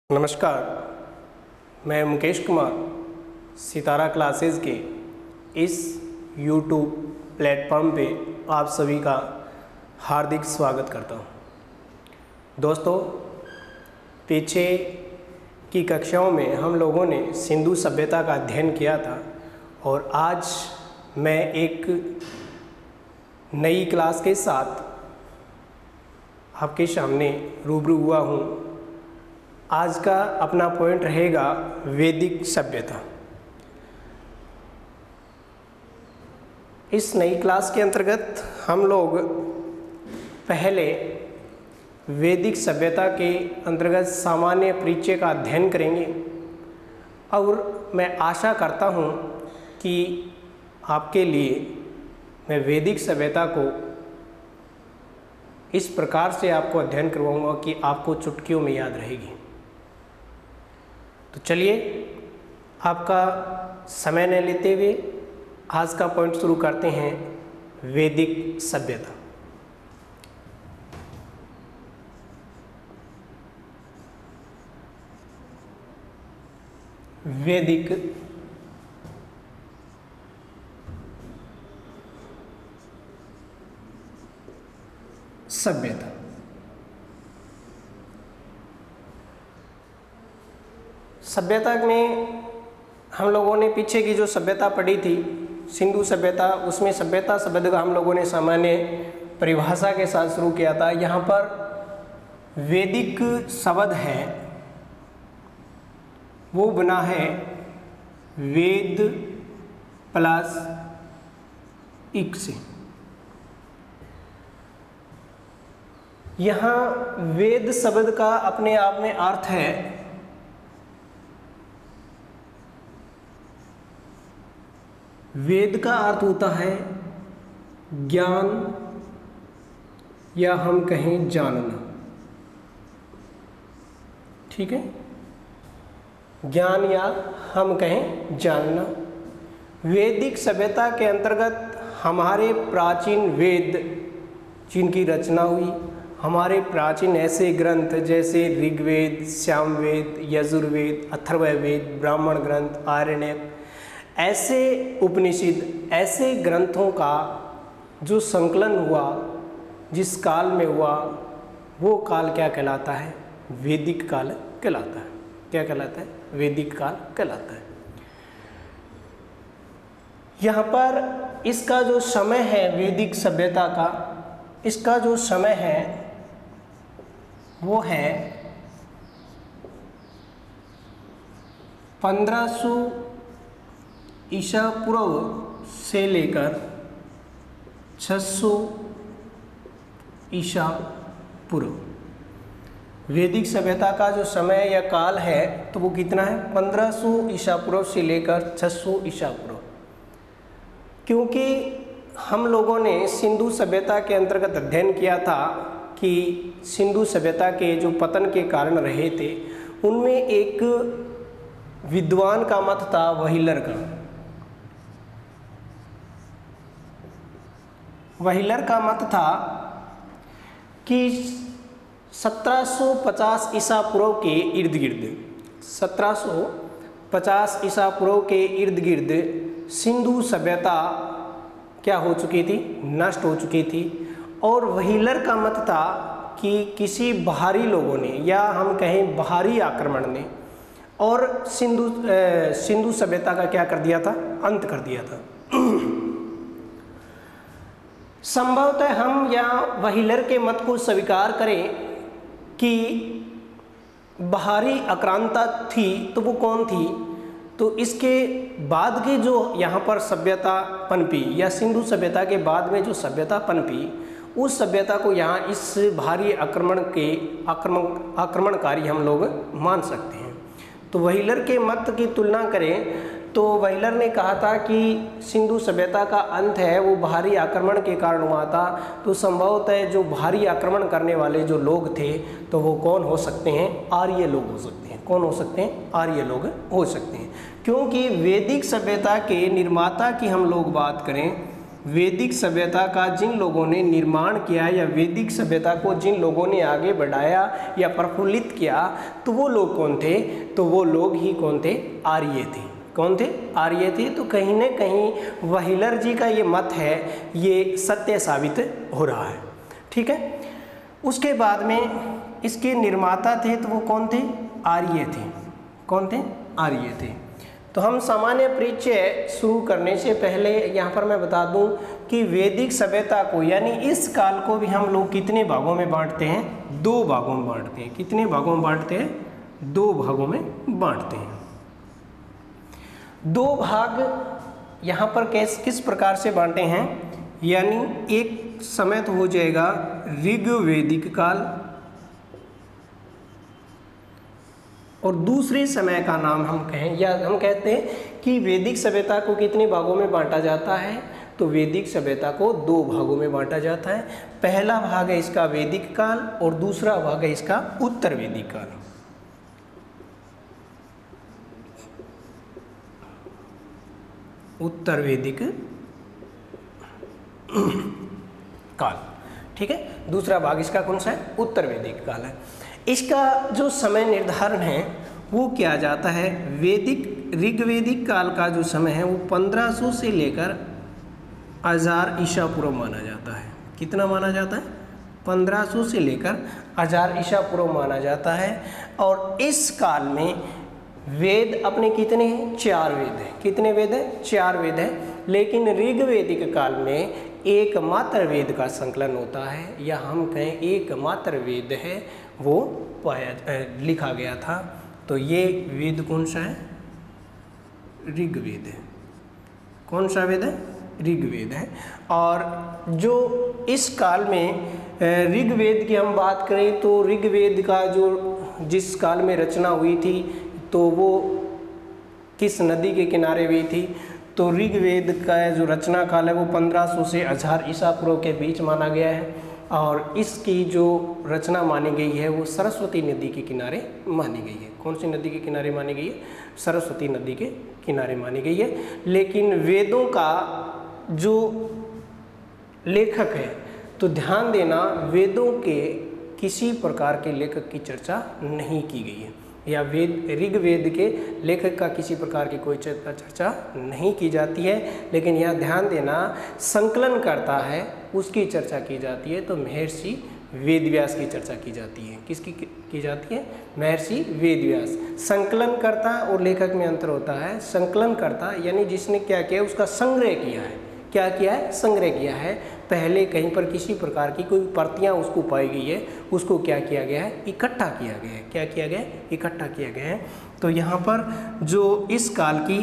नमस्कार, मैं मुकेश कुमार सितारा क्लासेस के इस YouTube प्लेटफॉर्म पे आप सभी का हार्दिक स्वागत करता हूँ। दोस्तों, पीछे की कक्षाओं में हम लोगों ने सिंधु सभ्यता का अध्ययन किया था और आज मैं एक नई क्लास के साथ आपके सामने रूबरू हुआ हूँ। आज का अपना पॉइंट रहेगा वैदिक सभ्यता। इस नई क्लास के अंतर्गत हम लोग पहले वैदिक सभ्यता के अंतर्गत सामान्य परिचय का अध्ययन करेंगे और मैं आशा करता हूँ कि आपके लिए मैं वैदिक सभ्यता को इस प्रकार से आपको अध्ययन करवाऊँगा कि आपको चुटकियों में याद रहेगी। तो चलिए, आपका समय न लेते हुए आज का पॉइंट शुरू करते हैं। वैदिक सभ्यता। वैदिक सभ्यता। सभ्यता में हम लोगों ने पीछे की जो सभ्यता पढ़ी थी सिंधु सभ्यता, उसमें सभ्यता शब्द का हम लोगों ने सामान्य परिभाषा के साथ शुरू किया था। यहाँ पर वैदिक शब्द है वो बना है वेद प्लस इक से। यहाँ वेद शब्द का अपने आप में अर्थ है वेद का अर्थ होता है ज्ञान या हम कहें जानना। ठीक है, ज्ञान या हम कहें जानना। वैदिक सभ्यता के अंतर्गत हमारे प्राचीन वेद जिनकी रचना हुई, हमारे प्राचीन ऐसे ग्रंथ जैसे ऋग्वेद, सामवेद, यजुर्वेद, अथर्ववेद, ब्राह्मण ग्रंथ, आरण्यक, ऐसे उपनिषद, ऐसे ग्रंथों का जो संकलन हुआ जिस काल में हुआ वो काल क्या कहलाता है? वैदिक काल कहलाता है। क्या कहलाता है? वैदिक काल कहलाता है। यहाँ पर इसका जो समय है वैदिक सभ्यता का, इसका जो समय है वो है 1500 ईसा पूर्व से लेकर 600 ईसा पूर्व। वैदिक सभ्यता का जो समय या काल है तो वो कितना है? 1500 ईसा पूर्व से लेकर 600 ईसा पूर्व। क्योंकि हम लोगों ने सिंधु सभ्यता के अंतर्गत अध्ययन किया था कि सिंधु सभ्यता के जो पतन के कारण रहे थे उनमें एक विद्वान का मत था वहीलर का। वहीलर का मत था कि 1750 ईसा पूर्व के इर्द गिर्द 1750 ईसा पूर्व के इर्द गिर्द सिंधु सभ्यता क्या हो चुकी थी? नष्ट हो चुकी थी। और वहीलर का मत था कि किसी बाहरी लोगों ने या हम कहें बाहरी आक्रमण ने और सिंधु सभ्यता का क्या कर दिया था? अंत कर दिया था। संभवतः हम या वहीलर के मत को स्वीकार करें कि बाहरी आक्रांता थी तो वो कौन थी? तो इसके बाद की जो यहाँ पर सभ्यता पनपी या सिंधु सभ्यता के बाद में जो सभ्यता पनपी, उस सभ्यता को यहाँ इस भारी आक्रमणकारी हम लोग मान सकते हैं। तो वहीलर के मत की तुलना करें तो वहीलर ने कहा था कि सिंधु सभ्यता का अंत है वो बाहरी आक्रमण के कारण हुआ था। तो संभवतः जो भारी आक्रमण करने वाले जो लोग थे तो वो कौन हो सकते हैं? आर्य लोग हो सकते हैं। कौन हो सकते हैं? आर्य लोग हो सकते हैं। क्योंकि वैदिक सभ्यता के निर्माता की हम लोग बात करें वैदिक सभ्यता का जिन लोगों ने निर्माण किया या वैदिक सभ्यता को जिन लोगों ने आगे बढ़ाया या प्रफुल्लित किया, तो वो लोग कौन थे? तो वो लोग ही कौन थे? आर्य थे। कौन थे? आर्य थे। तो कहीं न कहीं व्हीलर जी का ये मत है, ये सत्य साबित हो रहा है। ठीक है। उसके बाद में इसके निर्माता थे, तो वो कौन थे? आर्य थे। कौन थे? आर्य थे। तो हम सामान्य परिचय शुरू करने से पहले यहाँ पर मैं बता दूँ कि वैदिक सभ्यता को यानी इस काल को भी हम लोग कितने भागों में बांटते हैं? 2 भागों में बांटते हैं। कितने भागों में बांटते हैं? 2 भागों में बांटते हैं। 2 भाग यहाँ पर किस प्रकार से बांटे हैं? यानी एक समय तो हो जाएगा ऋग्वैदिक काल, और दूसरे समय का नाम हम कहें या हम कहते हैं कि वैदिक सभ्यता को कितने भागों में बांटा जाता है? तो वैदिक सभ्यता को 2 भागों में बांटा जाता है। पहला भाग है इसका वैदिक काल और दूसरा भाग है इसका उत्तर वैदिक काल। उत्तर वैदिक काल। ठीक है। दूसरा भाग इसका कौन सा है? उत्तर वैदिक काल है। इसका जो समय निर्धारण है वो किया जाता है, ऋग्वैदिक काल का जो समय है वो 1500 से लेकर 1000 ईसा पूर्व माना जाता है। कितना माना जाता है? 1500 से लेकर 1000 ईसा पूर्व माना जाता है। और इस काल में वेद अपने कितने हैं? 4 वेद हैं। कितने वेद हैं? 4 वेद हैं। लेकिन ऋग्वैदिक काल में एकमात्र वेद का संकलन होता है, या हम कहें एकमात्र वेद है वो लिखा गया था। तो ये वेद कौन सा है? ऋग्वेद है। कौन सा वेद है? ऋग्वेद है। और जो इस काल में ऋग्वेद की हम बात करें तो ऋग्वेद का जो जिस काल में रचना हुई थी तो वो किस नदी के किनारे हुई थी? तो ऋग्वेद का जो रचना काल है वो 1500 से 1000 ईसा पूर्व के बीच माना गया है। और इसकी जो रचना मानी गई है वो सरस्वती नदी के किनारे मानी गई है। कौन सी नदी के किनारे मानी गई है? सरस्वती नदी के किनारे मानी गई है। लेकिन वेदों का जो लेखक है, तो ध्यान देना, वेदों के किसी प्रकार के लेखक की चर्चा नहीं की गई है, या ऋग्वेद के लेखक का किसी प्रकार की कोई चर्चा नहीं की जाती है। लेकिन यह ध्यान देना, संकलन करता है उसकी चर्चा की जाती है। तो महर्षि वेदव्यास की चर्चा की जाती है। किसकी की जाती है? महर्षि वेदव्यास। संकलन करता और लेखक में अंतर होता है। संकलन करता यानी जिसने क्या किया, उसका संग्रह किया है। क्या किया है? संग्रह किया है। पहले कहीं पर किसी प्रकार की कोई प्रतियां उसको पाई गई है, उसको क्या किया गया है? इकट्ठा किया गया है। क्या किया गया है? इकट्ठा किया गया है। तो यहाँ पर जो इस काल की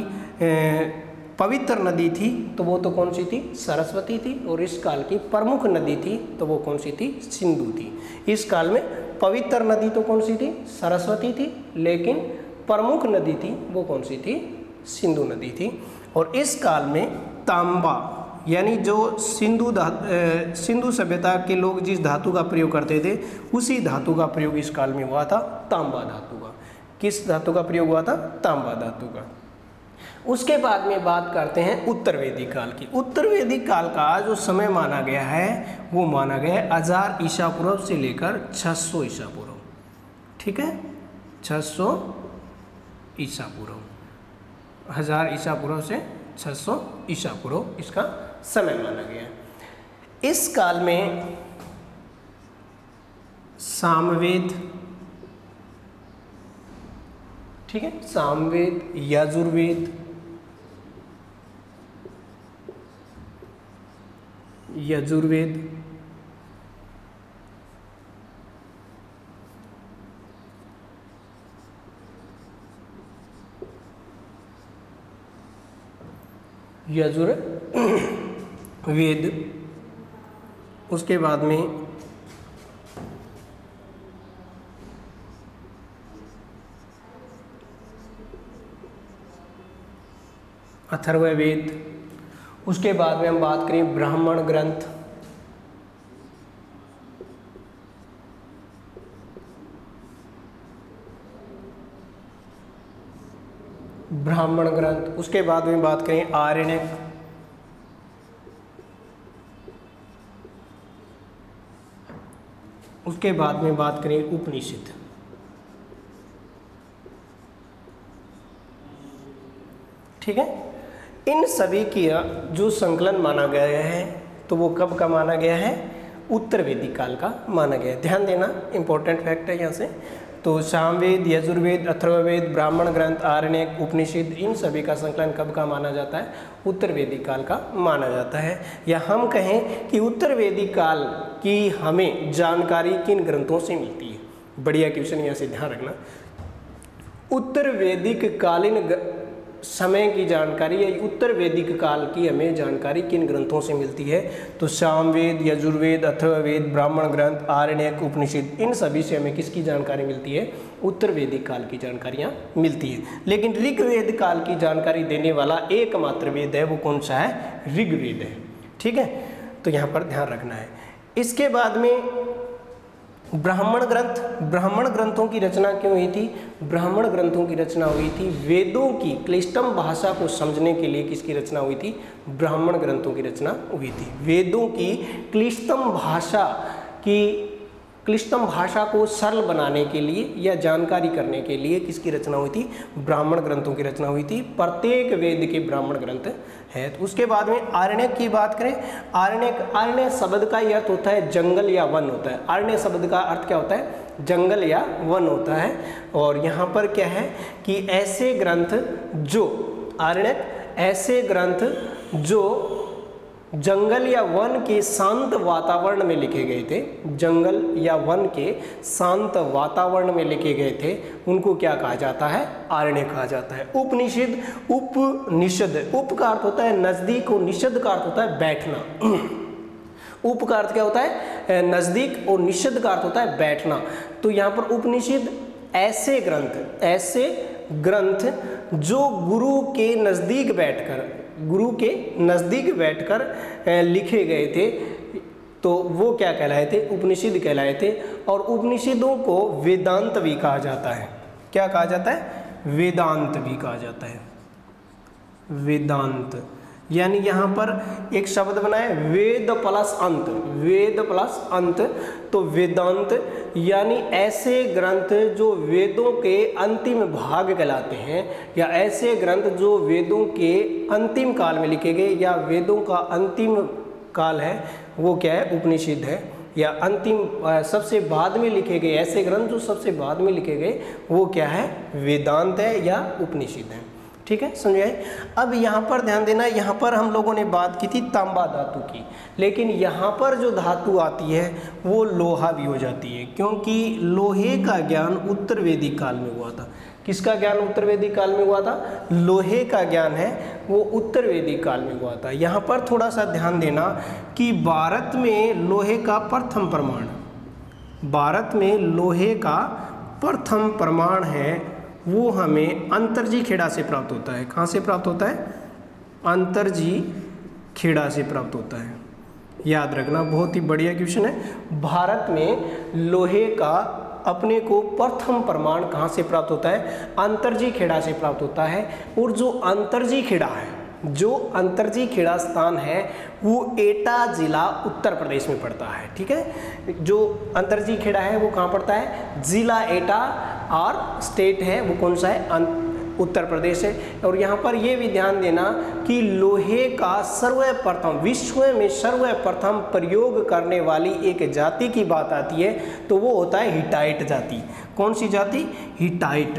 पवित्र नदी थी तो वो तो कौन सी थी? सरस्वती थी। और इस काल की प्रमुख नदी थी तो वो कौन सी थी? सिंधु थी। इस काल में पवित्र नदी तो कौन सी थी? सरस्वती थी। लेकिन प्रमुख नदी थी वो कौन सी थी? सिंधु नदी थी। और इस काल में तांबा यानी जो सिंधु सभ्यता के लोग जिस धातु का प्रयोग करते थे उसी धातु का प्रयोग इस काल में हुआ था, तांबा धातु का। किस धातु का प्रयोग हुआ था? तांबा धातु का। उसके बाद में बात करते हैं उत्तर वैदिक काल की। उत्तर वैदिक काल का जो समय माना गया है वो माना गया है 1000 ईसा पूर्व से लेकर 600 ईसा पूर्व। ठीक है, 600 ईसा पूर्व, 1000 ईसा पूर्व से 600 ईसा पूर्व इसका समय माना गया है। इस काल में सामवेद, ठीक है, सामवेद, यजुर्वेद, वेद, उसके बाद में अथर्ववेद, उसके बाद में हम बात करें ब्राह्मण ग्रंथ, उसके बाद में बात करें आरण्यक, उसके बाद में बात करें उपनिषद। ठीक है, इन सभी की जो संकलन माना गया है तो वो कब का माना गया है? उत्तर वैदिक काल का माना गया है। ध्यान देना, इंपॉर्टेंट फैक्ट है यहाँ से। तो सामवेद, यजुर्वेद, अथर्ववेद, ब्राह्मण ग्रंथ, आरण्यक, उपनिषद, इन सभी का संकलन कब का माना जाता है? उत्तर वैदिक काल का माना जाता है। या हम कहें कि उत्तर वैदिक काल की हमें जानकारी किन ग्रंथों से मिलती है? बढ़िया क्वेश्चन, यहाँ से ध्यान रखना। उत्तर वैदिक कालीन समय की जानकारी या उत्तर वैदिक काल की हमें जानकारी किन ग्रंथों से मिलती है? तो सामवेद, यजुर्वेद, अथर्ववेद, ब्राह्मण ग्रंथ, आरण्यक, उपनिषद, इन सभी से हमें किसकी जानकारी मिलती है? उत्तर वैदिक काल की जानकारियाँ मिलती है। लेकिन ऋग्वेद काल की जानकारी देने वाला एकमात्र वेद है, वो कौन सा है? ऋग्वेद है। ठीक है, तो यहाँ पर ध्यान रखना है। इसके बाद में ब्राह्मण ग्रंथ, ब्राह्मण ग्रंथों की रचना क्यों हुई थी? ब्राह्मण ग्रंथों की रचना हुई थी वेदों की क्लिष्टम भाषा को समझने के लिए। किसकी रचना हुई थी? ब्राह्मण ग्रंथों की रचना हुई थी। वेदों की क्लिष्टम भाषा को सरल बनाने के लिए या जानकारी करने के लिए किसकी रचना हुई थी? ब्राह्मण ग्रंथों की रचना हुई थी। प्रत्येक वेद के ब्राह्मण ग्रंथ है। तो उसके बाद में आरण्यक की बात करें, आरण्य शब्द का अर्थ होता है जंगल या वन होता है। आरण्य शब्द का अर्थ क्या होता है? जंगल या वन होता है। और यहाँ पर क्या है कि ऐसे ग्रंथ जो आरण्यक, ऐसे ग्रंथ जो जंगल या वन के शांत वातावरण में लिखे गए थे, जंगल या वन के शांत वातावरण में लिखे गए थे, उनको क्या कहा जाता है? आरण्य कहा जाता है। उपनिषद, उपनिषद, उप का अर्थ होता है नजदीक और निषद का अर्थ होता है बैठना। उप का अर्थ क्या होता है? नजदीक, और निषद का अर्थ होता है बैठना। तो यहाँ पर उपनिषद ऐसे ग्रंथ जो गुरु के नजदीक बैठकर लिखे गए थे, तो वो क्या कहलाए थे? उपनिषद कहलाए थे। और उपनिषदों को वेदांत भी कहा जाता है। क्या कहा जाता है? वेदांत भी कहा जाता है। वेदांत यानी यहाँ पर एक शब्द बना है वेद प्लस अंत, वेद प्लस अंत। तो वेदांत यानी ऐसे ग्रंथ जो वेदों के अंतिम भाग कहलाते हैं, या ऐसे ग्रंथ जो वेदों के अंतिम काल में लिखे गए, या वेदों का अंतिम काल है वो क्या है? उपनिषद है। या अंतिम सबसे बाद में लिखे गए ऐसे ग्रंथ जो सबसे बाद में लिखे गए, वो क्या है? वेदांत है या उपनिषद है। ठीक है, समझिए। अब यहाँ पर ध्यान देना, यहाँ पर हम लोगों ने बात की थी तांबा धातु की, लेकिन यहाँ पर जो धातु आती है वो लोहा भी हो जाती है, क्योंकि लोहे का ज्ञान उत्तर वैदिक काल में हुआ था। किसका ज्ञान उत्तर वैदिक काल में हुआ था? लोहे का ज्ञान है वो उत्तर वैदिक काल में हुआ था। यहाँ पर थोड़ा सा ध्यान देना कि भारत में लोहे का प्रथम प्रमाण है वो हमें अंतरजी खेड़ा से प्राप्त होता है। कहाँ से प्राप्त होता है? अंतरजी खेड़ा से प्राप्त होता है। याद रखना, बहुत ही बढ़िया क्वेश्चन है। भारत में लोहे का अपने को प्रथम प्रमाण कहाँ से प्राप्त होता है? अंतरजी खेड़ा से प्राप्त होता है। और जो अंतरजी खेड़ा स्थान है वो एटा जिला उत्तर प्रदेश में पड़ता है। ठीक है, जो अंतरजी खेड़ा है वो कहाँ पड़ता है? जिला एटा, और स्टेट है वो कौन सा है? उत्तर प्रदेश है। और यहाँ पर ये भी ध्यान देना कि लोहे का विश्व में सर्वप्रथम प्रयोग करने वाली एक जाति की बात आती है तो वो होता है हिटाइट जाति। कौन सी जाति? हिटाइट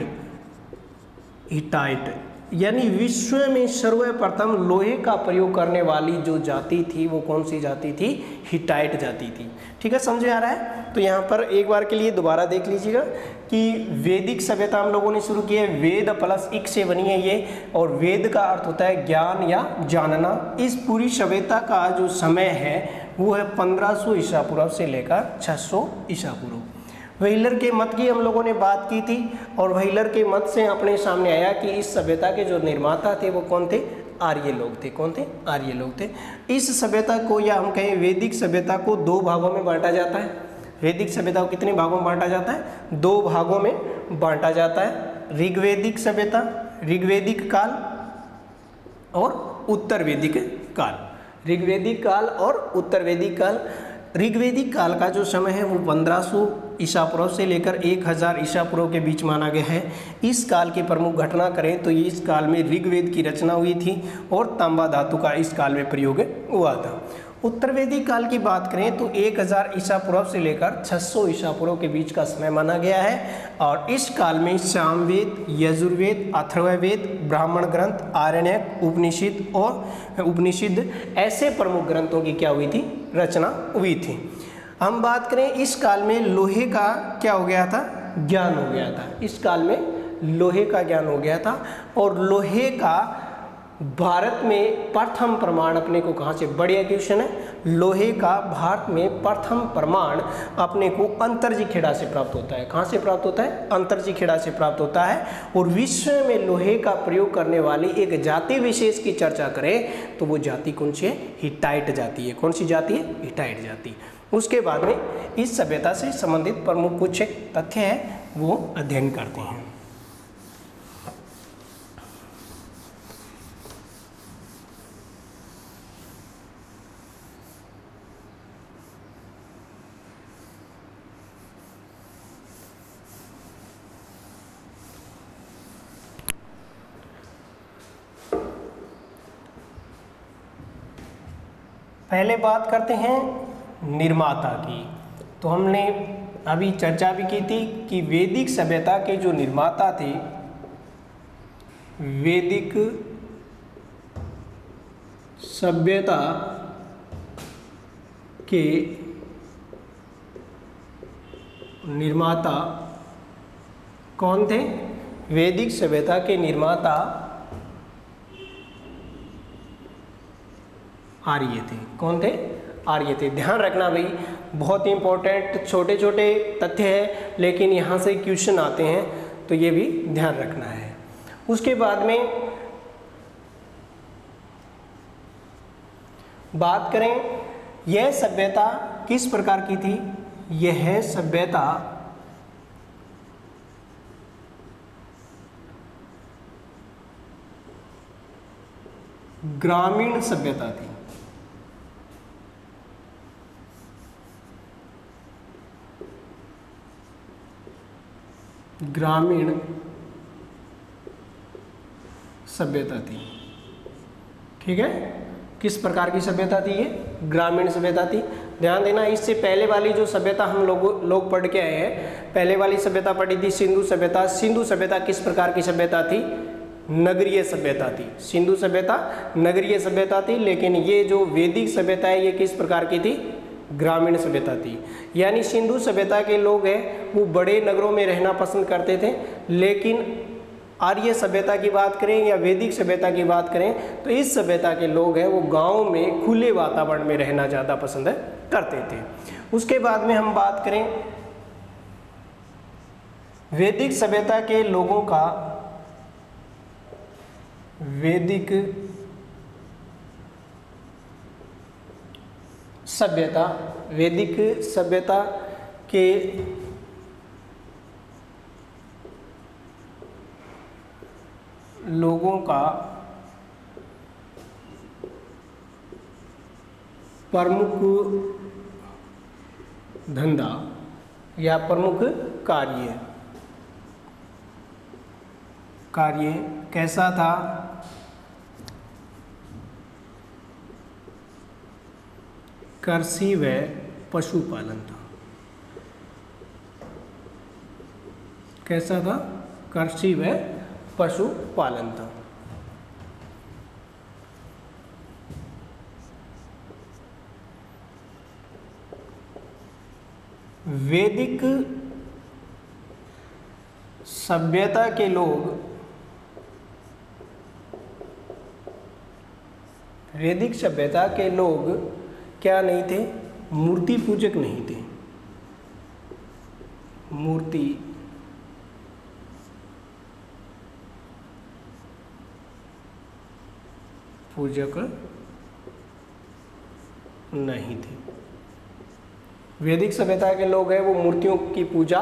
यानी विश्व में सर्वप्रथम लोहे का प्रयोग करने वाली जो जाति थी वो कौन सी जाति थी? हिटाइट जाति थी। ठीक है, समझ आ रहा है? तो यहाँ पर एक बार के लिए दोबारा देख लीजिएगा कि वैदिक सभ्यता हम लोगों ने शुरू की है, वेद प्लस इक से बनी है ये, और वेद का अर्थ होता है ज्ञान या जानना। इस पूरी सभ्यता का जो समय है वो है 1500 ईसा पूर्व से लेकर 600 ईसा पूर्व। व्हीलर के मत की हम लोगों ने बात की थी, और व्हीलर के मत से अपने सामने आया कि इस सभ्यता के जो निर्माता थे वो कौन थे? आर्य लोग थे। कौन थे? आर्य लोग थे। इस सभ्यता को, या हम कहें वैदिक सभ्यता को, 2 भागों में बांटा जाता है। वैदिक सभ्यता को कितने भागों में बांटा जाता है? 2 भागों में बांटा जाता है। ऋग्वैदिक सभ्यता, ऋग्वैदिक काल, और उत्तर वैदिक काल। ऋग्वैदिक काल और उत्तर वैदिक काल। ऋग्वेदिक काल का जो समय है वो 1500 ईसा पूर्व से लेकर 1000 ईसा पूर्व के बीच माना गया है। इस काल की प्रमुख घटना करें तो इस काल में ऋग्वेद की रचना हुई थी और तांबा धातु का इस काल में प्रयोग हुआ था। उत्तरवेदिक काल की बात करें तो 1000 ईसा पूर्व से लेकर 600 ईसा पूर्व के बीच का समय माना गया है और इस काल में सामवेद, यजुर्वेद, अथर्ववेद, ब्राह्मण ग्रंथ, आरण्यक, उपनिषद ऐसे प्रमुख ग्रंथों की क्या हुई थी, रचना हुई थी। हम बात करें इस काल में लोहे का क्या हो गया था, ज्ञान हो गया था। इस काल में लोहे का ज्ञान हो गया था और लोहे का भारत में प्रथम प्रमाण अपने को कहाँ से, बढ़िया क्वेश्चन है, लोहे का भारत में प्रथम प्रमाण अपने को अंतरजी खेड़ा से प्राप्त होता है। कहाँ से प्राप्त होता है, अंतरजी खेड़ा से प्राप्त होता है। और विश्व में लोहे का प्रयोग करने वाली एक जाति विशेष की चर्चा करें तो वो जाति कौन सी है, हिटाइट जाति है। कौन सी जाति है, हिटाइट जाति। उसके बाद में इस सभ्यता से संबंधित प्रमुख कुछ तथ्य है वो अध्ययन करते हैं। पहले बात करते हैं निर्माता की। तो हमने अभी चर्चा भी की थी कि वैदिक सभ्यता के जो निर्माता थे, वैदिक सभ्यता के निर्माता कौन थे, वैदिक सभ्यता के निर्माता आर्य थे। कौन थे, आर्य थे। ध्यान रखना भाई, बहुत ही इंपॉर्टेंट छोटे छोटे तथ्य हैं लेकिन यहाँ से क्वेश्चन आते हैं तो ये भी ध्यान रखना है। उसके बाद में बात करें यह सभ्यता किस प्रकार की थी, यह सभ्यता ग्रामीण सभ्यता थी। ग्रामीण सभ्यता थी। ठीक है, किस प्रकार की सभ्यता थी, ये ग्रामीण सभ्यता थी। ध्यान देना, इससे पहले वाली जो सभ्यता हम लोग पढ़ के आए हैं, पहले वाली सभ्यता पढ़ी थी सिंधु सभ्यता। सिंधु सभ्यता किस प्रकार की सभ्यता थी, नगरीय सभ्यता थी। सिंधु सभ्यता नगरीय सभ्यता थी, लेकिन ये जो वैदिक सभ्यता है ये किस प्रकार की थी, ग्रामीण सभ्यता थी। यानी सिंधु सभ्यता के लोग हैं वो बड़े नगरों में रहना पसंद करते थे, लेकिन आर्य सभ्यता की बात करें या वैदिक सभ्यता की बात करें तो इस सभ्यता के लोग हैं वो गांव में खुले वातावरण में रहना ज़्यादा पसंद करते थे। उसके बाद में हम बात करें वैदिक सभ्यता के लोगों का, वैदिक सभ्यता के लोगों का प्रमुख धंधा या प्रमुख कार्य कैसा था, कृषि व पशुपालन था। कैसा था, कृषि व पशुपालन था। वैदिक सभ्यता के लोग, वैदिक सभ्यता के लोग क्या नहीं थे, मूर्ति पूजक नहीं थे। मूर्ति पूजक नहीं थे। वैदिक सभ्यता के लोग हैं वो मूर्तियों की पूजा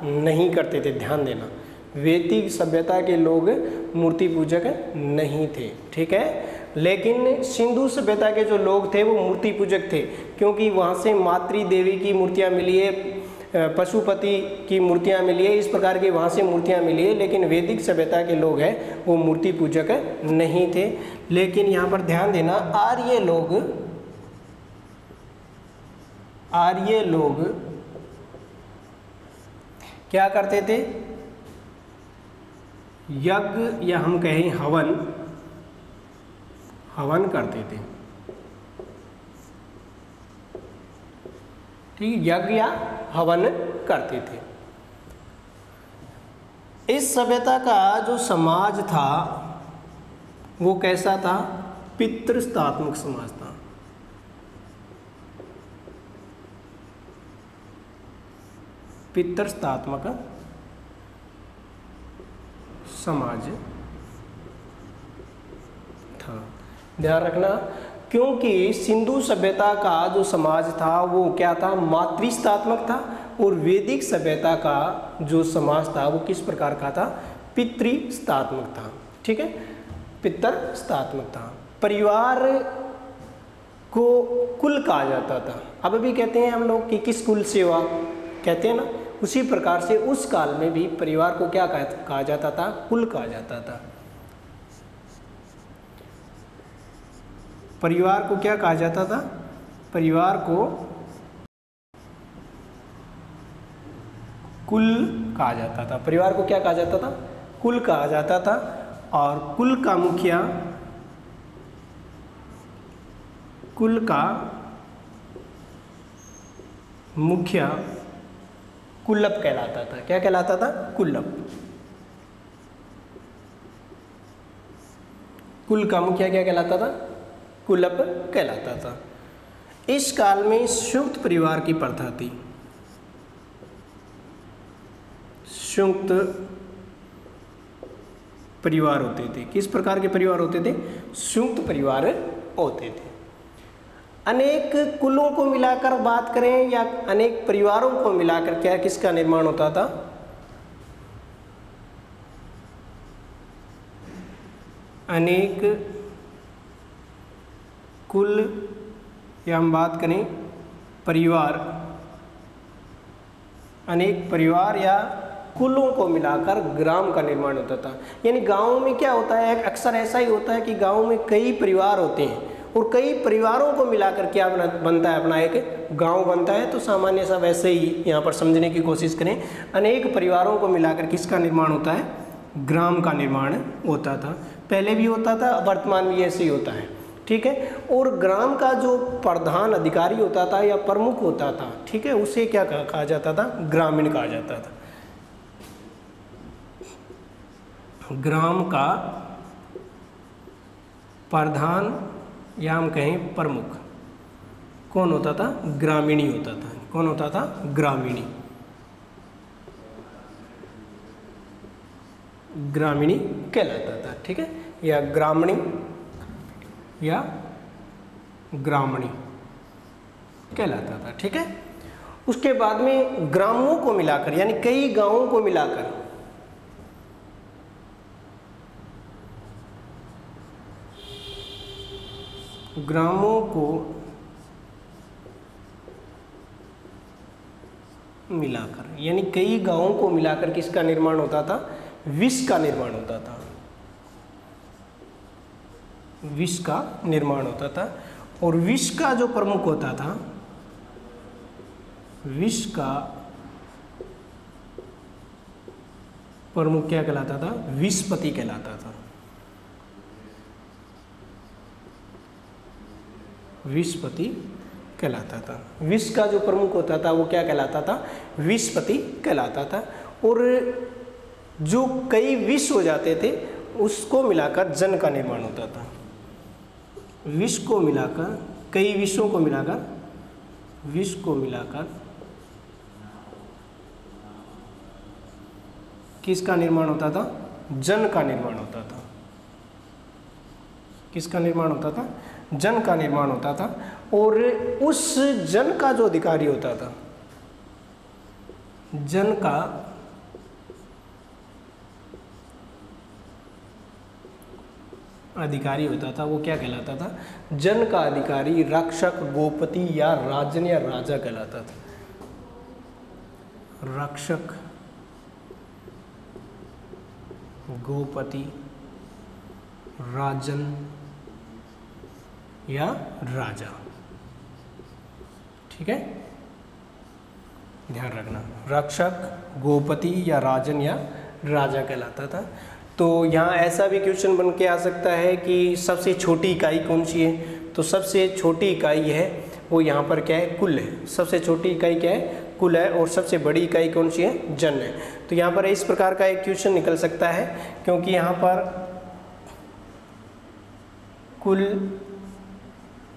नहीं करते थे। ध्यान देना, वैदिक सभ्यता के लोग मूर्ति पूजक नहीं थे, ठीक है। लेकिन सिंधु सभ्यता के जो लोग थे वो मूर्ति पूजक थे, क्योंकि वहाँ से मातृ देवी की मूर्तियाँ मिली है, पशुपति की मूर्तियाँ मिली है, इस प्रकार की वहाँ से मूर्तियाँ मिली है। लेकिन वैदिक सभ्यता के लोग हैं वो मूर्ति पूजक नहीं थे। लेकिन यहाँ पर ध्यान देना, आर्य लोग क्या करते थे? यज्ञ या हम कहें हवन करते थे, ठीक, यज्ञ या हवन करते थे। इस सभ्यता का जो समाज था वो कैसा था? पितृस्थात्मक समाज था। पितृस्थात्मक समाज था, ध्यान रखना, क्योंकि सिंधु सभ्यता का जो समाज था वो क्या था? मातृस्थात्मक था, और वैदिक सभ्यता का जो समाज था वो किस प्रकार का था? पितृस्थात्मक था, ठीक है, पितृस्थात्मक था। परिवार को कुल कहा जाता था। अब भी कहते हैं हम लोग कि किस कुल से हुआ, कहते हैं ना, उसी प्रकार से उस काल में भी परिवार को क्या कहा जाता था? कुल कहा जाता था। परिवार को क्या कहा जाता था? परिवार को कुल कहा जाता था। परिवार को क्या कहा जाता था? कुल कहा जाता था। और कुल का मुखिया कुलप कहलाता था। क्या कहलाता था? कुलप। कुल का मुखिया क्या कहलाता था? कुलप कहलाता था। इस काल में संयुक्त परिवार की प्रथा थी। संयुक्त परिवार होते थे। किस प्रकार के परिवार होते थे? संयुक्त परिवार होते थे। अनेक कुलों को मिलाकर बात करें या अनेक परिवारों को मिलाकर क्या किसका निर्माण होता था? अनेक कुल या हम बात करें परिवार, अनेक परिवार या कुलों को मिलाकर ग्राम का निर्माण होता था। यानी गांव में क्या होता है, अक्सर ऐसा ही होता है कि गांव में कई परिवार होते हैं और कई परिवारों को मिलाकर क्या बनता है? अपना एक गांव बनता है। तो सामान्य सा वैसे ही यहाँ पर समझने की कोशिश करें, अनेक परिवारों को मिलाकर किसका निर्माण होता है? ग्राम का निर्माण होता था। पहले भी होता था, वर्तमान में ऐसे ही होता है, ठीक है। और ग्राम का जो प्रधान अधिकारी होता था या प्रमुख होता था, ठीक है, उसे क्या कहा जाता था? ग्रामीण कहा जाता था। ग्राम का प्रधान या हम कहें प्रमुख कौन होता था? ग्रामीणी होता था। कौन होता था? ग्रामीणी। ग्रामीणी कहलाता था, ठीक है, या ग्रामणी या ग्रामणी कहलाता था, ठीक है। उसके बाद में ग्रामों को मिलाकर यानी कई गांवों को मिलाकर ग्रामों को मिलाकर यानी कई गांवों को मिलाकर किसका निर्माण होता था? विष का निर्माण होता था। विष का निर्माण होता था। और विष का जो प्रमुख होता था, विष का प्रमुख क्या कहलाता था? विषपति कहलाता था। विषपति कहलाता था। विष का जो प्रमुख होता था वो क्या कहलाता था? विषपति कहलाता था। और जो कई विष हो जाते थे उसको मिलाकर जन का निर्माण होता था। विष को मिलाकर, कई विषों को मिलाकर, विष को मिलाकर किसका निर्माण होता था? जन का निर्माण होता था। किसका निर्माण होता था? जन का निर्माण होता था। और उस जन का जो अधिकारी होता था, जन का अधिकारी होता था वो क्या कहलाता था? जन का अधिकारी, रक्षक, गोपति या राजन या राजा कहलाता था। रक्षक, गोपति, राजन या राजा। ठीक है, ध्यान रखना, रक्षक, गोपति या राजन या राजा कहलाता था। तो यहाँ ऐसा भी क्वेश्चन बन के आ सकता है कि सबसे छोटी इकाई कौन सी है? तो सबसे छोटी इकाई है वो यहाँ पर क्या है? कुल है। सबसे छोटी इकाई क्या है? कुल है। और सबसे बड़ी इकाई कौन सी है? जन है। तो यहाँ पर इस प्रकार का एक क्वेश्चन निकल सकता है, क्योंकि यहाँ पर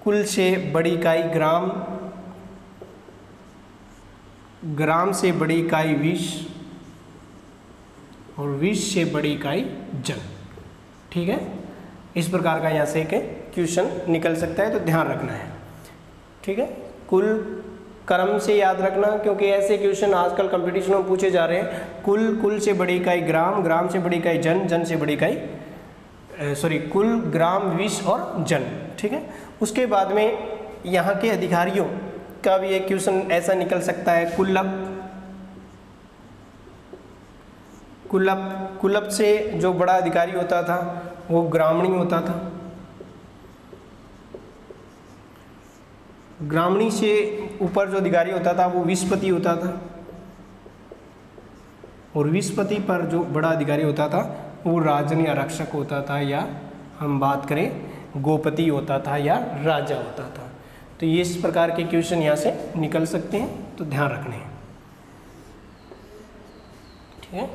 कुल से बड़ी इकाई ग्राम, ग्राम से बड़ी इकाई विश्व और विश्व से बड़ी इकाई जन। ठीक है, इस प्रकार का यहाँ से एक क्वेश्चन निकल सकता है, तो ध्यान रखना है। ठीक है, कुल क्रम से याद रखना, क्योंकि ऐसे क्वेश्चन आजकल कंपटीशन में पूछे जा रहे हैं। कुल से बड़ी इकाई ग्राम, ग्राम से बड़ी इकाई जन, जन से बड़ी इकाई कुल, ग्राम, विश्व और जन। ठीक है, उसके बाद में यहाँ के अधिकारियों का भी एक क्वेश्चन ऐसा निकल सकता है। कुलप से जो बड़ा अधिकारी होता था वो ग्रामणी होता था। ग्रामणी से ऊपर जो अधिकारी होता था वो विश्वपति होता था, और विश्वपति पर जो बड़ा अधिकारी होता था वो राजन या रक्षक होता था, या हम बात करें गोपति होता था या राजा होता था। तो ये इस प्रकार के क्वेश्चन यहाँ से निकल सकते हैं, तो ध्यान रखने हैं। ठीक है,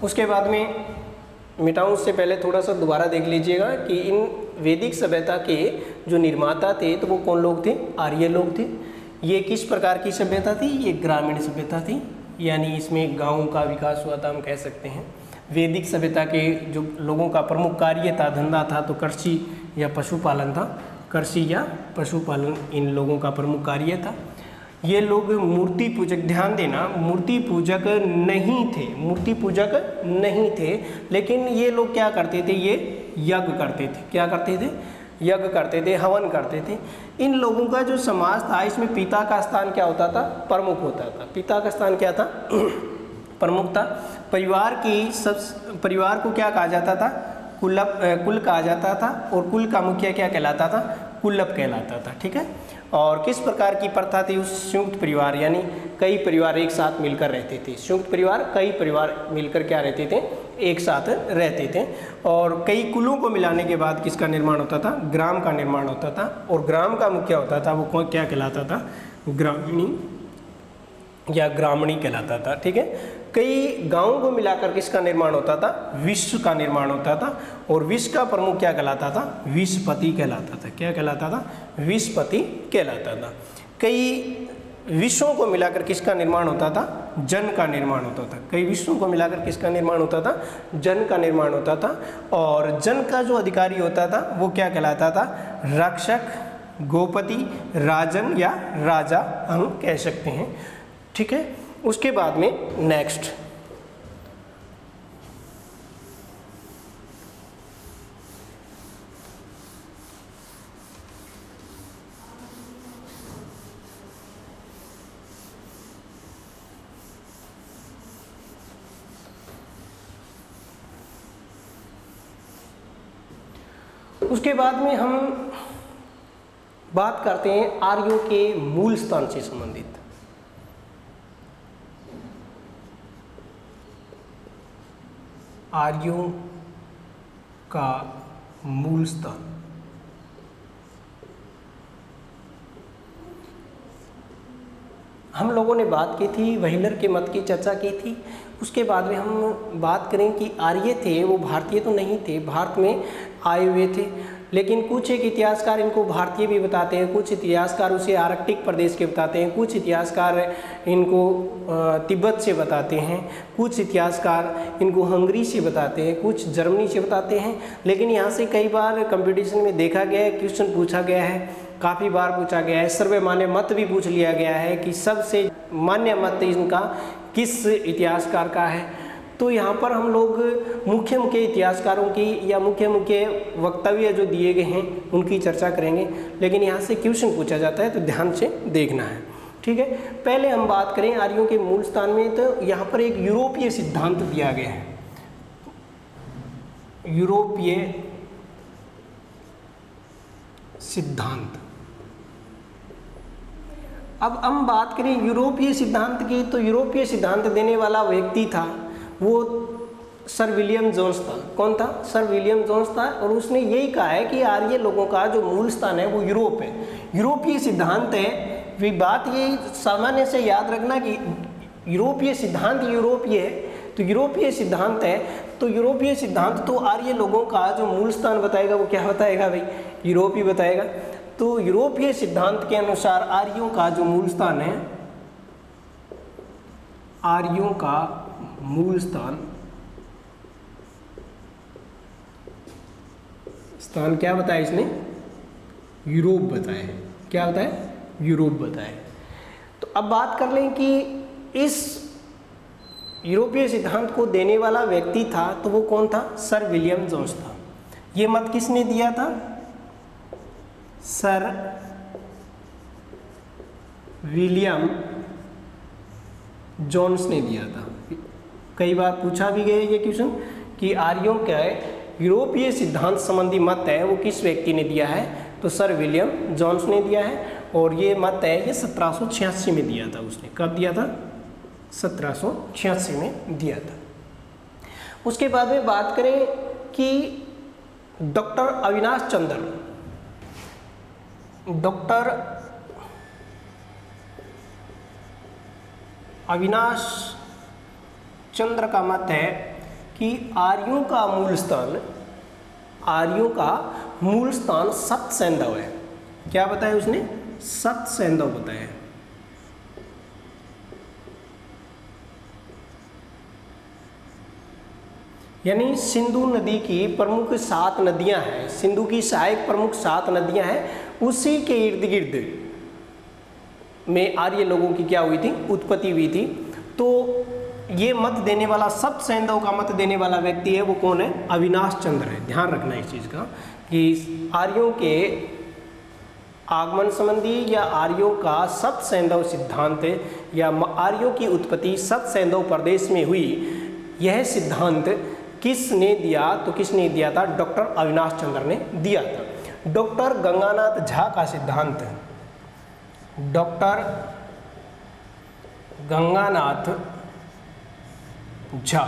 उसके बाद में मिटाऊं उससे पहले थोड़ा सा दोबारा देख लीजिएगा कि इन वैदिक सभ्यता के जो निर्माता थे तो वो कौन लोग थे? आर्य लोग थे। ये किस प्रकार की सभ्यता थी? ये ग्रामीण सभ्यता थी, यानी इसमें गाँव का विकास हुआ था, हम कह सकते हैं। वैदिक सभ्यता के जो लोगों का प्रमुख कार्य था, धंधा था, तो कृषि या पशुपालन था। कृषि या पशुपालन इन लोगों का प्रमुख कार्य था। ये लोग मूर्ति पूजक, ध्यान देना, मूर्ति पूजक नहीं थे, मूर्ति पूजक नहीं थे, लेकिन ये लोग क्या करते थे? ये यज्ञ करते थे। क्या करते थे? यज्ञ करते थे, हवन करते थे। इन लोगों का जो समाज था, इसमें पिता का स्थान क्या होता था? प्रमुख होता था। पिता का स्थान क्या था? प्रमुख था। परिवार को क्या कहा जाता था? कुल कहा जाता था, और कुल का मुखिया क्या कहलाता था? कुलप कहलाता था। ठीक है, और किस प्रकार की प्रथा थी? उस संयुक्त परिवार, यानी कई परिवार एक साथ मिलकर रहते थे। संयुक्त परिवार, कई परिवार मिलकर क्या रहते थे? एक साथ रहते थे। और कई कुलों को मिलाने के बाद किसका निर्माण होता था? ग्राम का निर्माण होता था। और ग्राम का मुखिया होता था वो क्या कहलाता था? ग्रामीणी या ग्रामणी कहलाता था। ठीक है, कई गांवों को मिलाकर किसका निर्माण होता था? विश्व का निर्माण होता था। और विश्व का प्रमुख क्या कहलाता था? विश्वपति कहलाता था। क्या कहलाता था? विश्वपति कहलाता था। कई विश्वों को मिलाकर किसका निर्माण होता था? जन का निर्माण होता था। कई विश्वों को मिलाकर किसका निर्माण होता था? जन का निर्माण होता था। और जन का जो अधिकारी होता था वो क्या कहलाता था? रक्षक, गोपति, राजन या राजा हम कह सकते हैं। ठीक है, उसके बाद में नेक्स्ट उसके बाद में हम बात करते हैं आर्यों के मूल स्थान से संबंधित। आर्यों का मूल स्थान। हम लोगों ने बात की थी, व्हीलर के मत की चर्चा की थी। उसके बाद में हम बात करें कि आर्य थे वो भारतीय तो नहीं थे, भारत में आए हुए थे, लेकिन कुछ एक इतिहासकार इनको भारतीय भी बताते हैं, कुछ इतिहासकार उसे आर्कटिक प्रदेश के बताते हैं, कुछ इतिहासकार इनको तिब्बत से बताते हैं, कुछ इतिहासकार इनको हंगरी से बताते हैं, कुछ जर्मनी से बताते हैं। लेकिन यहाँ से कई बार कंपटीशन में देखा गया है, क्वेश्चन पूछा गया है, काफ़ी बार पूछा गया है, सर्वमान्य मत भी पूछ लिया गया है कि सबसे मान्य मत इनका किस इतिहासकार का है। तो यहाँ पर हम लोग मुख्य मुख्य इतिहासकारों की या मुख्य मुख्य वक्तव्य जो दिए गए हैं उनकी चर्चा करेंगे, लेकिन यहाँ से क्वेश्चन पूछा जाता है तो ध्यान से देखना है, ठीक है। पहले हम बात करें आर्यों के मूल स्थान में, तो यहाँ पर एक यूरोपीय सिद्धांत दिया गया है, यूरोपीय सिद्धांत। अब हम बात करें यूरोपीय सिद्धांत की, तो यूरोपीय सिद्धांत देने वाला व्यक्ति था वो सर विलियम जोन्स था। कौन था? सर विलियम जोन्स था। और उसने यही कहा है कि आर्य लोगों का जो मूल स्थान है वो यूरोप है। यूरोपीय सिद्धांत है, वी बात ये सामान्य से याद रखना कि यूरोपीय सिद्धांत यूरोपीय है, तो यूरोपीय सिद्धांत है, तो यूरोपीय सिद्धांत तो आर्य लोगों का जो मूल स्थान बताएगा वो क्या बताएगा भाई? यूरोप ही बताएगा। तो यूरोपीय सिद्धांत के अनुसार आर्यों का जो मूल स्थान है, आर्यों का मूल स्थान क्या बताया इसने? यूरोप बताया। क्या बताया? यूरोप बताया। तो अब बात कर लें कि इस यूरोपीय सिद्धांत को देने वाला व्यक्ति था तो वो कौन था? सर विलियम जोन्स था। ये मत किसने दिया था? सर विलियम जोन्स ने दिया था। कई बार पूछा भी गया ये क्वेश्चन कि आर्यों का यूरोपीय सिद्धांत संबंधी मत है वो किस व्यक्ति ने दिया है? तो सर विलियम जोन्स ने दिया है। और ये मत है ये 1786 में दिया था उसने। कब दिया था? 1786 में दिया था। उसके बाद में बात करें कि डॉक्टर अविनाश चंद्र, डॉक्टर अविनाश चंद्र का मत है कि आर्यों का मूल स्थान सतसैंधव है। क्या बताया उसने? सतसैंधव बताया। यानी सिंधु नदी की प्रमुख 7 नदियां हैं, सिंधु की सहायक प्रमुख 7 नदियां हैं, उसी के इर्द गिर्द में आर्य लोगों की क्या हुई थी? उत्पत्ति हुई थी। तो ये मत देने वाला, सतसैंधव का मत देने वाला व्यक्ति है वो कौन है? अविनाश चंद्र है। ध्यान रखना इस चीज़ का कि आर्यों के आगमन संबंधी या आर्यों का सतसैंधव सिद्धांत या आर्यों की उत्पत्ति सतसैंधव प्रदेश में हुई, यह सिद्धांत किसने दिया? तो किसने दिया था? डॉक्टर अविनाश चंद्र ने दिया था। डॉक्टर गंगानाथ झा का सिद्धांत, डॉक्टर गंगानाथ झा,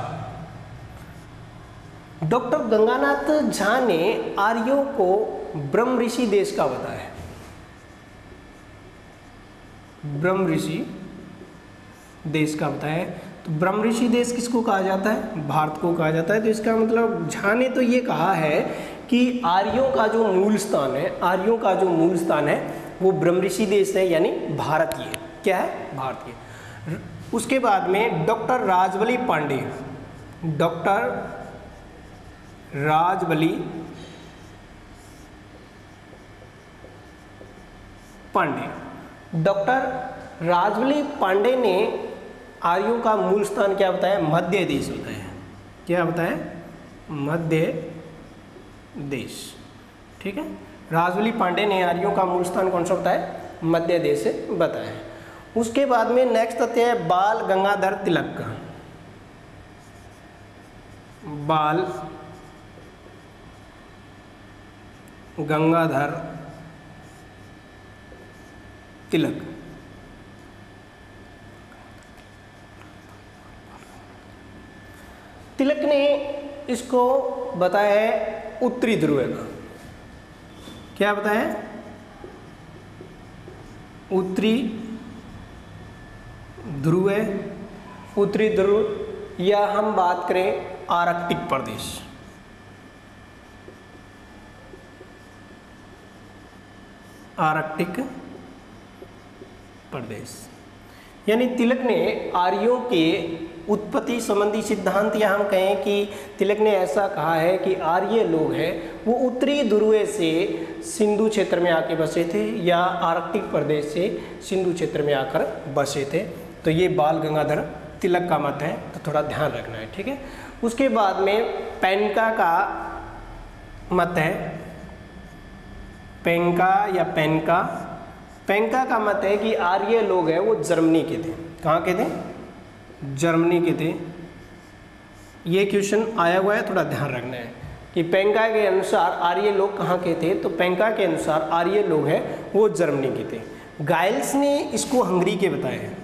डॉक्टर गंगानाथ झा ने आर्यों को ब्रह्म ऋषि देश का बताया। ब्रह्म ऋषि देश का बताया। तो ब्रह्म ऋषि देश किसको कहा जाता है? भारत को कहा जाता है। तो इसका मतलब झा ने तो ये कहा है कि आर्यों का जो मूल स्थान है, आर्यों का जो मूल स्थान है वो ब्रह्म ऋषि देश है, यानी भारत ही है। क्या है? भारत ही। उसके बाद में doctor Rajbali Pandey, doctor Rajbali Pandey, doctor Rajbali Pandey ने आर्यों का मूल स्थान क्या बताया? मध्य देश बताया। क्या बताया? मध्य देश। ठीक है, राजबली पांडे ने आर्यों का मूल स्थान कौन सा बताया? मध्य देश बताया। उसके बाद में नेक्स्ट तथ्य है बाल गंगाधर तिलक का। बाल गंगाधर तिलक, तिलक ने इसको बताया है उत्तरी ध्रुव का। क्या बताया? उत्तरी ध्रुव, उत्तरी ध्रुव, या हम बात करें आर्कटिक प्रदेश, आर्कटिक प्रदेश। यानी तिलक ने आर्यों के उत्पत्ति संबंधी सिद्धांत, या हम कहें कि तिलक ने ऐसा कहा है कि आर्य लोग हैं वो उत्तरी ध्रुव से सिंधु क्षेत्र में आके बसे थे या आर्कटिक प्रदेश से सिंधु क्षेत्र में आकर बसे थे। तो ये बाल गंगाधर तिलक का मत है, तो थोड़ा ध्यान रखना है, ठीक है। उसके बाद में पेंका का मत है, पेंका या पेंका का मत है कि आर्य लोग हैं वो जर्मनी के थे। कहाँ के थे? जर्मनी के थे। ये क्वेश्चन आया हुआ है, थोड़ा ध्यान रखना है कि पेंका के अनुसार आर्य लोग कहाँ के थे, तो पेंका के अनुसार आर्य लोग हैं वो जर्मनी के थे। गाइल्स ने इसको हंगरी के बताया है।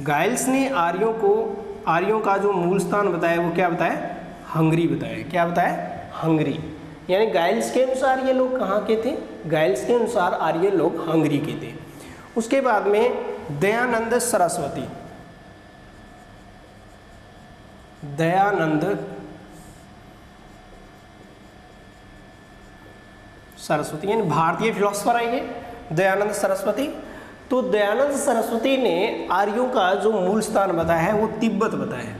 गाइल्स ने आर्यों का जो मूल स्थान बताया वो क्या बताया? हंगरी बताया। क्या बताया? हंगरी। यानी गाइल्स के अनुसार ये लोग कहाँ के थे? गाइल्स के अनुसार आर्य लोग हंगरी के थे। उसके बाद में दयानंद सरस्वती यानी भारतीय फिलोसफर आएंगे दयानंद सरस्वती। तो दयानंद सरस्वती ने आर्यों का जो मूल स्थान बताया है वो तिब्बत बताया है।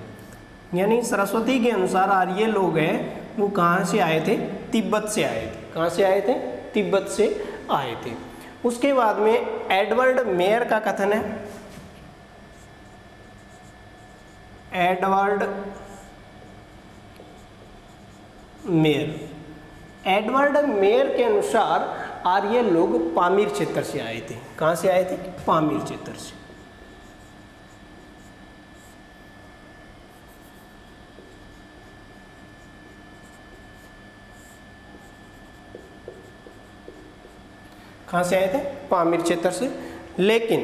यानी सरस्वती के अनुसार आर्य लोग हैं वो कहाँ से आए थे? तिब्बत से आए थे। कहाँ से आए थे? तिब्बत से आए थे। उसके बाद में एडवर्ड मेयर का कथन है, एडवर्ड मेयर के अनुसार आर्य लोग पामीर क्षेत्र से आए थे। कहाँ से आए थे? पामीर क्षेत्र से। कहाँ से आए थे? पामीर क्षेत्र से। लेकिन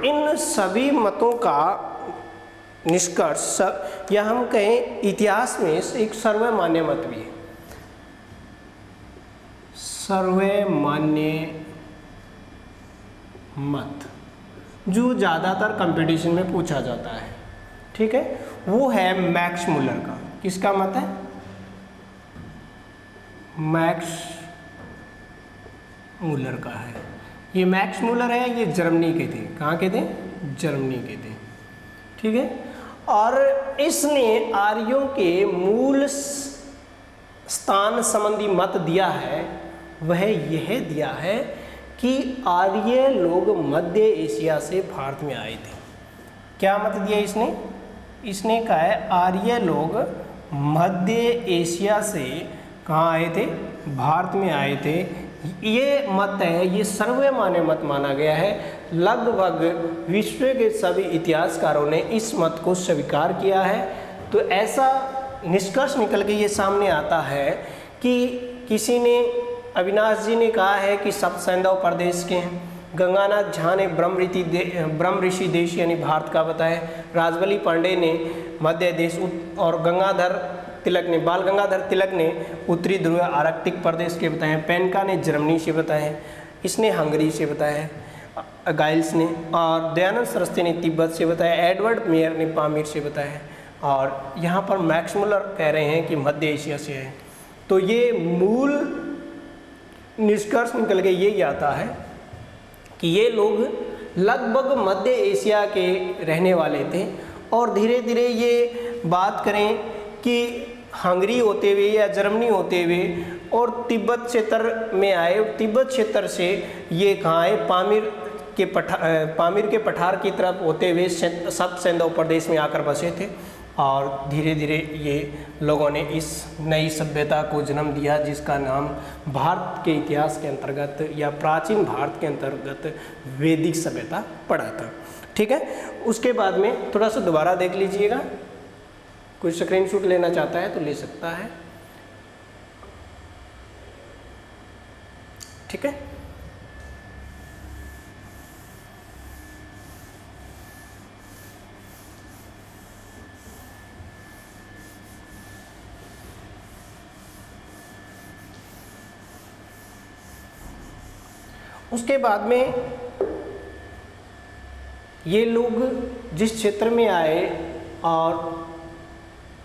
इन सभी मतों का निष्कर्ष या हम कहें इतिहास में एक सर्वमान्य मत भी है, सर्वमान्य मत जो ज़्यादातर कंपटीशन में पूछा जाता है, ठीक है, वो है मैक्स मुलर का। किसका मत है? मैक्स मुलर का है। ये मैक्स मुलर है, ये जर्मनी के थे। कहाँ के थे? जर्मनी के थे, ठीक है। और इसने आर्यों के मूल स्थान संबंधी मत दिया है, वह यह दिया है कि आर्य लोग मध्य एशिया से भारत में आए थे। क्या मत दिया इसने? इसने कहा है आर्य लोग मध्य एशिया से कहाँ आए थे? भारत में आए थे। ये मत है, ये सर्वमान्य मत माना गया है। लगभग विश्व के सभी इतिहासकारों ने इस मत को स्वीकार किया है। तो ऐसा निष्कर्ष निकल के ये सामने आता है कि किसी ने, अविनाश जी ने कहा है कि सप्त सैंधव प्रदेश के हैं, गंगानाथ झा ने ब्रह्म ऋषि देश यानी भारत का बताया, राजबली पांडे ने मध्य देश और बाल गंगाधर तिलक ने उत्तरी ध्रुव आर्कटिक प्रदेश के बताए, पेंका ने जर्मनी से बताए, इसने हंगरी से बताया, गाइल्स ने, और दयानंद सरस्वती ने तिब्बत से बताया, एडवर्ड मेयर ने पामीर से बताया, और यहाँ पर मैक्स मुलर कह रहे हैं कि मध्य एशिया से है। तो ये मूल निष्कर्ष निकल के यही आता है कि ये लोग लगभग मध्य एशिया के रहने वाले थे। और धीरे धीरे ये बात करें कि हंगरी होते हुए या जर्मनी होते हुए और तिब्बत क्षेत्र में आए, तिब्बत क्षेत्र से ये कहाँ आए? पामीर के पठार की तरफ होते हुए सप्त सैंधव प्रदेश में आकर बसे थे। और धीरे धीरे ये लोगों ने इस नई सभ्यता को जन्म दिया जिसका नाम भारत के इतिहास के अंतर्गत या प्राचीन भारत के अंतर्गत वैदिक सभ्यता पड़ा था, ठीक है। उसके बाद में थोड़ा सा दोबारा देख लीजिएगा, कोई स्क्रीनशॉट लेना चाहता है तो ले सकता है, ठीक है। उसके बाद में ये लोग जिस क्षेत्र में आए और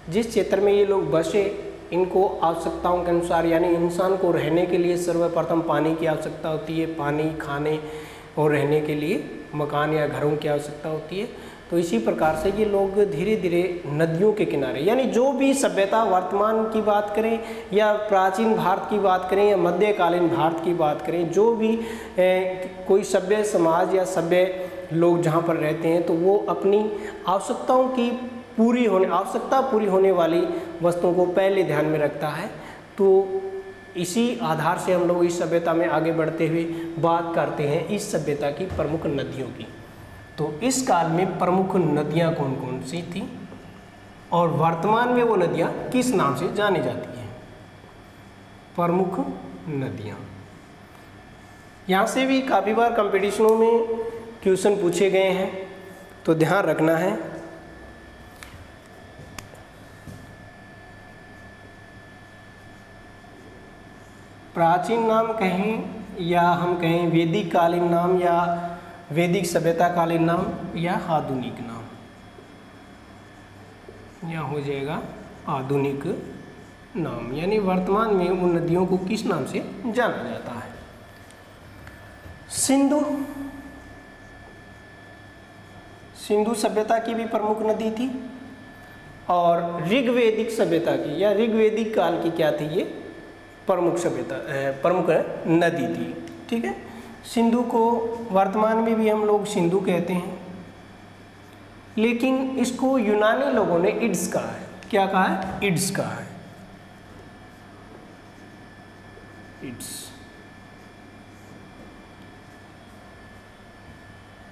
जिस क्षेत्र में ये लोग बसे, इनको आवश्यकताओं के अनुसार, यानी इंसान को रहने के लिए सर्वप्रथम पानी की आवश्यकता होती है, पानी, खाने और रहने के लिए मकान या घरों की आवश्यकता होती है। तो इसी प्रकार से ये लोग धीरे धीरे नदियों के किनारे, यानी जो भी सभ्यता वर्तमान की बात करें या प्राचीन भारत की बात करें या मध्यकालीन भारत की बात करें, जो भी कोई सभ्य समाज या सभ्य लोग जहाँ पर रहते हैं तो वो अपनी आवश्यकता पूरी होने वाली वस्तुओं को पहले ध्यान में रखता है। तो इसी आधार से हम लोग इस सभ्यता में आगे बढ़ते हुए बात करते हैं इस सभ्यता की प्रमुख नदियों की। तो इस काल में प्रमुख नदियाँ कौन कौन सी थी और वर्तमान में वो नदियाँ किस नाम से जानी जाती हैं? प्रमुख नदियाँ। यहाँ से भी काफ़ी बार कंपटीशनों में क्वेश्चन पूछे गए हैं, तो ध्यान रखना है। प्राचीन नाम कहें या हम कहें वैदिक कालीन नाम या वैदिक सभ्यता कालीन नाम या आधुनिक नाम, या हो जाएगा आधुनिक नाम, यानी वर्तमान में उन नदियों को किस नाम से जाना जाता है? सिंधु सभ्यता की भी प्रमुख नदी थी और ऋग्वैदिक सभ्यता की या ऋग्वैदिक काल की क्या थी, ये प्रमुख नदी थी। ठीक है, सिंधु को वर्तमान में भी हम लोग सिंधु कहते हैं, लेकिन इसको यूनानी लोगों ने इड्स कहा है। क्या कहा है? इड्स कहा है। इड्स,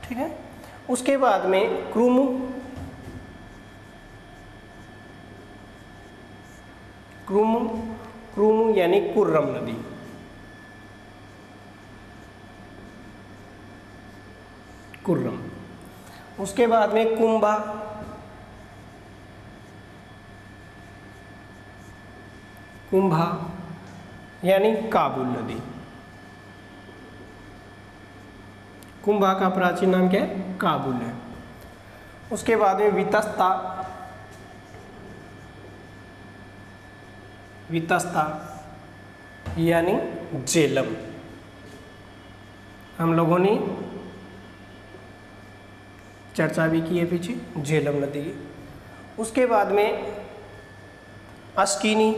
ठीक है। उसके बाद में क्रुमु, यानी कुर्रम नदी। कुर्रम। उसके बाद में कुंभा, यानी काबुल नदी। कुंभा का प्राचीन नाम क्या है? काबुल है। उसके बाद में वितस्ता यानी झेलम। हम लोगों ने चर्चा भी की है पीछे झेलम नदी की। उसके बाद में अस्किनी,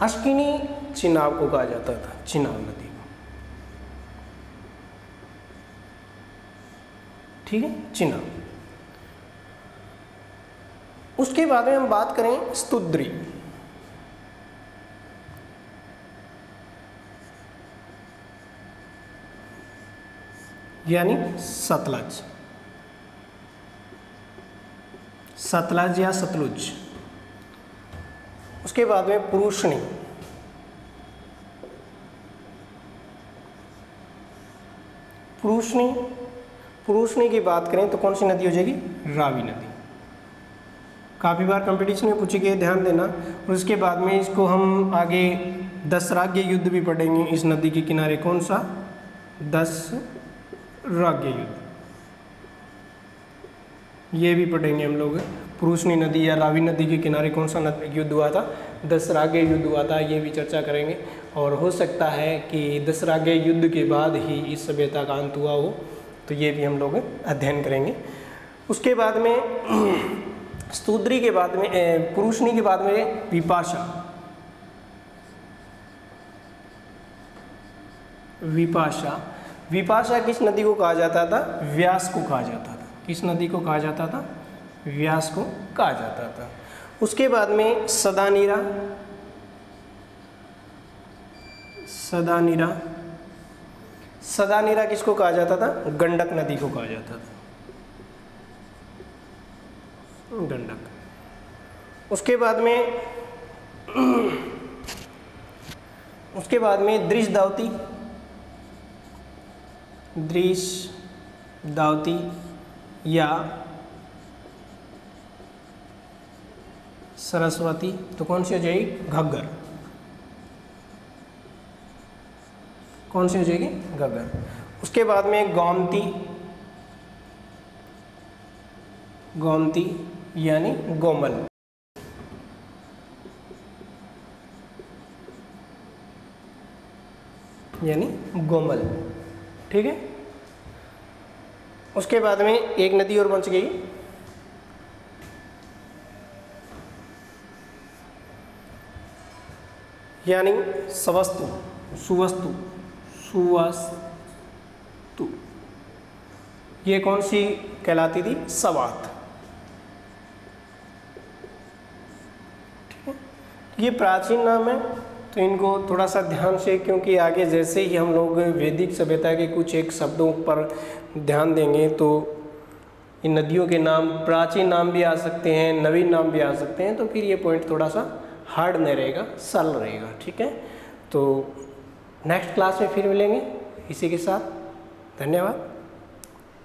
अस्किनी चिनाब को कहा जाता था, चिनाब नदी को। ठीक है, चिनाब। उसके बाद में हम बात करें स्तुद्री, यानी सतलज या सतलुज। उसके बाद में पुरुषनी, की बात करें तो कौन सी नदी हो जाएगी? रावी नदी। काफ़ी बार कंपटीशन में पूछी गई, ध्यान देना। और उसके बाद में इसको हम आगे दशराज्य युद्ध भी पढ़ेंगे। इस नदी के किनारे कौन सा? दशराज्य युद्ध, ये भी पढ़ेंगे हम लोग। पुरुषनी नदी या रावी नदी के किनारे कौन सा युद्ध हुआ था? दशराज्य युद्ध हुआ था, ये भी चर्चा करेंगे। और हो सकता है कि दशराज्य युद्ध के बाद ही इस सभ्यता का अंत हुआ हो, तो ये भी हम लोग अध्ययन करेंगे। उसके बाद में स्तुद्री के बाद में पुरुषनी के बाद में विपाशा किस नदी को कहा जाता था? व्यास को कहा जाता था। किस नदी को कहा जाता था? व्यास को कहा जाता था। उसके बाद में सदानीरा किसको कहा जाता था? गंडक नदी को कहा जाता था, गंडक। उसके बाद में दृशदावती या सरस्वती, तो कौन सी हो जाएगी? घग्गर। कौन सी हो जाएगी? घग्गर। उसके बाद में गोमती यानी गोमल। ठीक है। उसके बाद में एक नदी और बच गई, यानी सवस्तु, सुवस्तु, सुवस्तु, ये कौन सी कहलाती थी? सवात। ठीक है, ये प्राचीन नाम है, तो इनको थोड़ा सा ध्यान से, क्योंकि आगे जैसे ही हम लोग वैदिक सभ्यता के कुछ एक शब्दों पर ध्यान देंगे तो इन नदियों के नाम प्राचीन नाम भी आ सकते हैं, नवीन नाम भी आ सकते हैं, तो फिर ये पॉइंट थोड़ा सा हार्ड नहीं रहेगा, सरल रहेगा। ठीक है, तो नेक्स्ट क्लास में फिर मिलेंगे इसी के साथ। धन्यवाद।